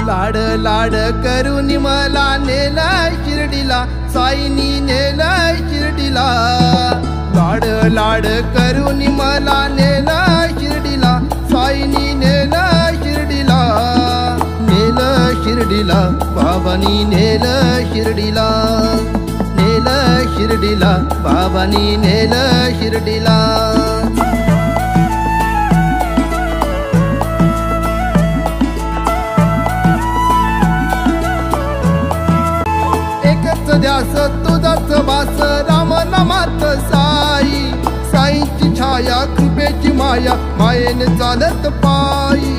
लाड लाड करून मला नेलं शिर्डीला, साईनी नेलं शिर्डीला। लाड लाड करून मला नेलं शिर्डीला, साईनी नेलं शिर्डीला। नेलं शिर्डीला बाबांनी नेलं शिर्डीला, नेलं शिर्डीला बाबांनी नेलं शिर्डीला। ध्यास तुझाच वास राम नामात साई, साईंची छाया कृपेची माया मायेने चालत पायी।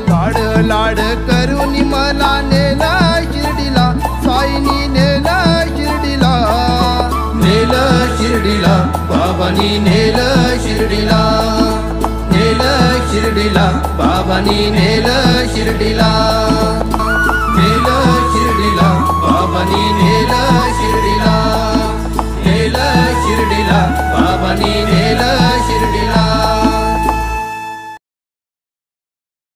लाड लाड करून मला नेलं शिर्डीला, साईनी नेलं शिर्डीला। नेलं शिर्डीला बाबांनी नेलं शिर्डीला, नेलं शिर्डीला बाबांनी नेलं शिर्डीला।